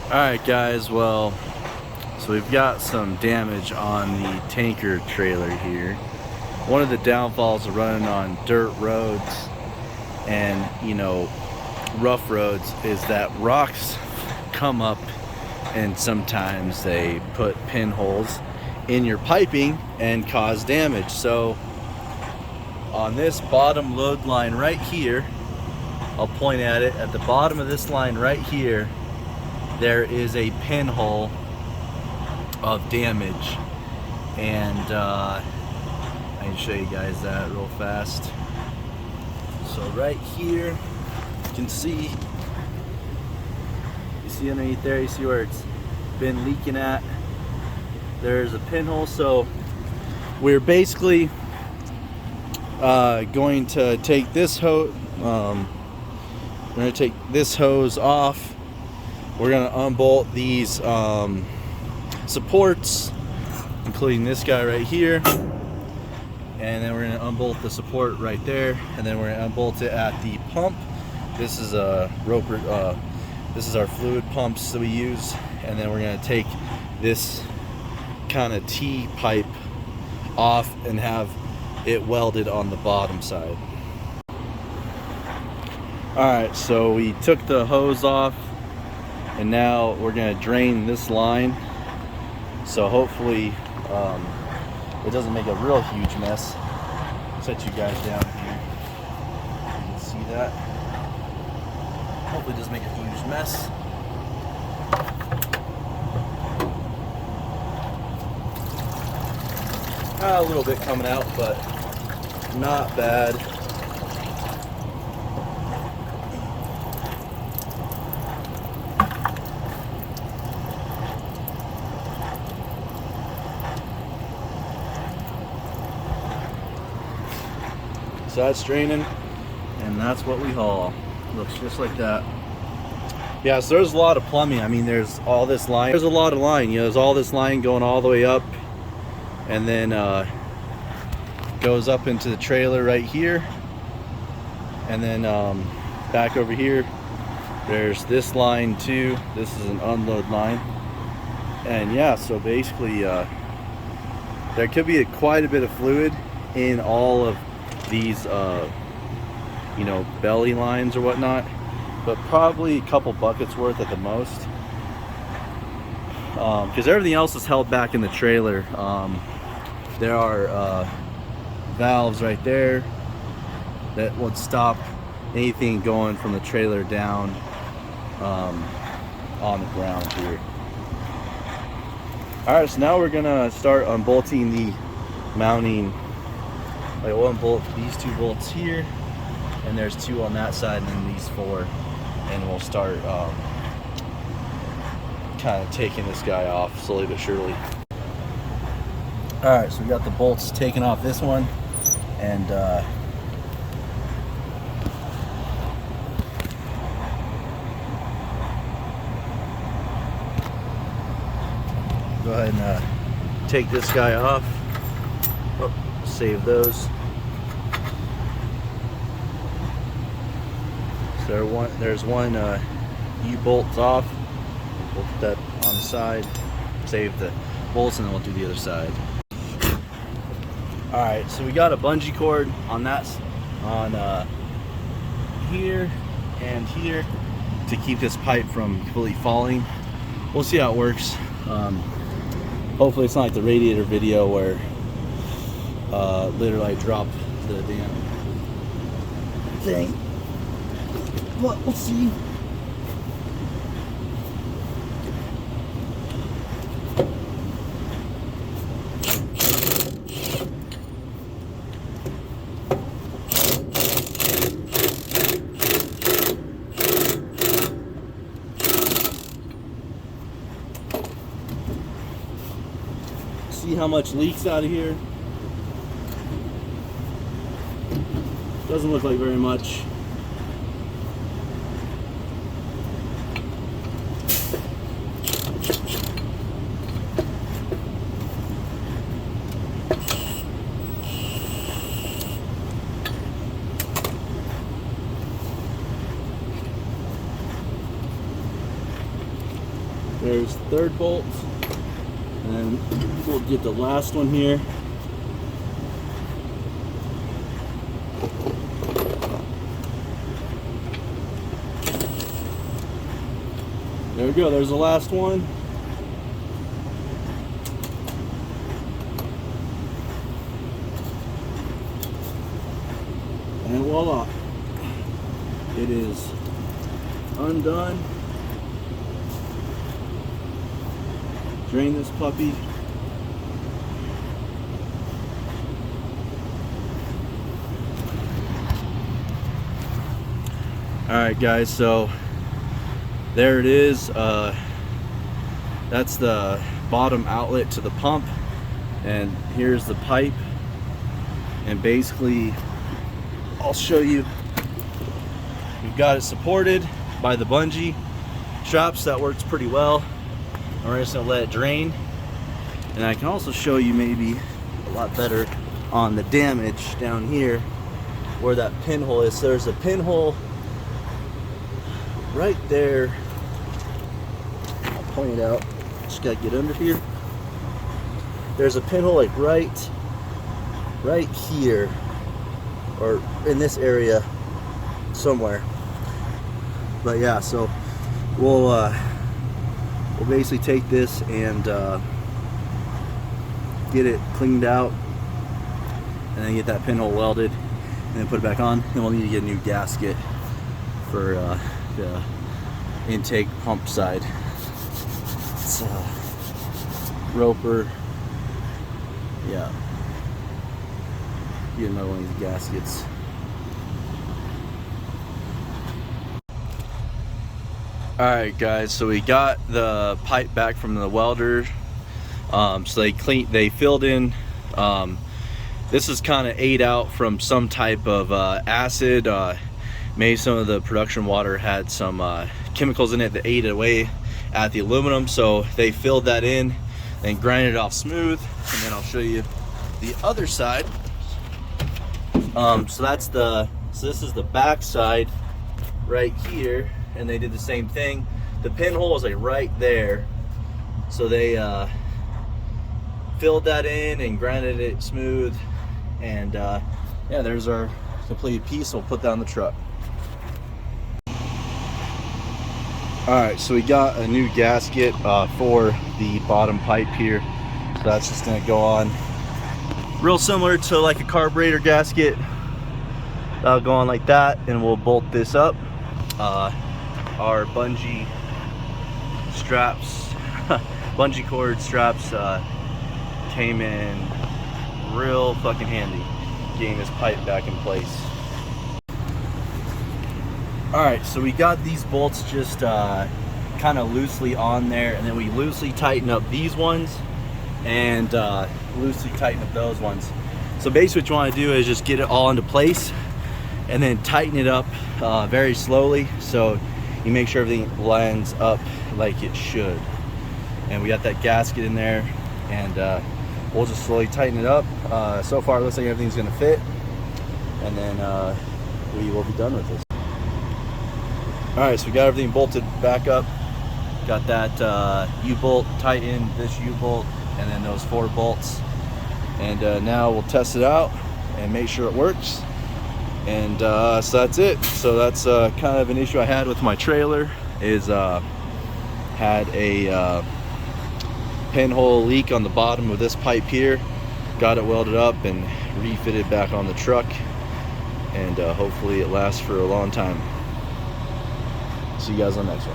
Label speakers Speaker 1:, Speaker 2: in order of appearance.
Speaker 1: Alright guys, well, so we've got some damage on the tanker trailer here. One of the downfalls of running on dirt roads and, rough roads is that rocks come up and sometimes they put pinholes in your piping and cause damage. So on this bottom load line right here, I'll point at it, at the bottom of this line right here, there is a pinhole of damage, and I can show you guys that real fast. So right here, you can see, underneath there, you see where it's been leaking at. There's a pinhole. So we're basically going to take this hose. We're going to take this hose off. We're going to unbolt these supports, including this guy right here, and then we're going to unbolt the support right there, and then we're going to unbolt it at the pump. This is a roper. This is our fluid pumps that we use, and then we're going to take this kind of T pipe off and have it welded on the bottom side. Alright, so we took the hose off, and now we're going to drain this line, so hopefully it doesn't make a real huge mess. Set you guys down here, you can see that. Hopefully it doesn't make a huge mess. A little bit coming out, but not bad. So that's draining, and that's what we haul. Looks just like that. Yeah, so there's a lot of plumbing. I mean, there's all this line. There's a lot of line. There's all this line going all the way up, and then goes up into the trailer right here, and then back over here. There's this line too. This is an unload line, and yeah. So basically, there could be quite a bit of fluid in all of these belly lines or whatnot, but probably a couple buckets worth at the most, because everything else is held back in the trailer. There are valves right there that would stop anything going from the trailer down on the ground here. Alright, so now we're gonna start unbolting the mounting. Like, we'll unbolt these two bolts here, and there's two on that side, and then these four, and we'll start kind of taking this guy off slowly but surely. Alright, so we got the bolts taken off this one, and go ahead and take this guy off. Oh, save those. So there's one U-bolt off. We'll put that on the side, save the bolts, and then we'll do the other side. Alright, so we got a bungee cord on that, on here and here, to keep this pipe from completely falling. We'll see how it works. Hopefully it's not like the radiator video where literally I dropped the damn thing. But we'll see. See how much leaks out of here. Doesn't look like very much. There's the third bolt, and then we'll get the last one here. There we go, there's the last one. And voila, it is undone. Drain this puppy. Alright guys, so there it is. That's the bottom outlet to the pump, and here's the pipe. And basically, I'll show you, we've got it supported by the bungee straps. That works pretty well. And we're just gonna let it drain. And I can also show you maybe a lot better on the damage down here where that pinhole is. So there's a pinhole right there. I'll point it out. Just gotta get under here. There's a pinhole like right here, or in this area somewhere. But yeah, so we'll basically take this and get it cleaned out, and then get that pinhole welded, and then put it back on. Then we'll need to get a new gasket for the intake pump side. It's roper. Yeah. Get another one of these gaskets. Alright guys, so we got the pipe back from the welder. So they filled in, this is kind of ate out from some type of acid. Maybe some of the production water had some chemicals in it that ate away at the aluminum, so they filled that in and grinded it off smooth. And then I'll show you the other side. So this is the back side right here, and they did the same thing. The pinhole is like right there, so they filled that in and grinded it smooth, and yeah, there's our completed piece. We'll put that on the truck. Alright, so we got a new gasket for the bottom pipe here, so that's just going to go on real similar to like a carburetor gasket. That'll go on like that, and we'll bolt this up. Our bungee straps, bungee cord straps came in real fucking handy getting this pipe back in place. Alright, so we got these bolts just kind of loosely on there, and then we loosely tighten up these ones and loosely tighten up those ones. So basically what you want to do is just get it all into place and then tighten it up very slowly, so you make sure everything lines up like it should. And we got that gasket in there, and we'll just slowly tighten it up. So far it looks like everything's going to fit, and then we will be done with this. Alright, so we got everything bolted back up. Got that U-bolt tightened, this U-bolt, and then those 4 bolts. And now we'll test it out and make sure it works. And so that's it. So that's kind of an issue I had with my trailer, is had a pinhole leak on the bottom of this pipe here. Got it welded up and refitted back on the truck, and hopefully it lasts for a long time. See you guys on the next one.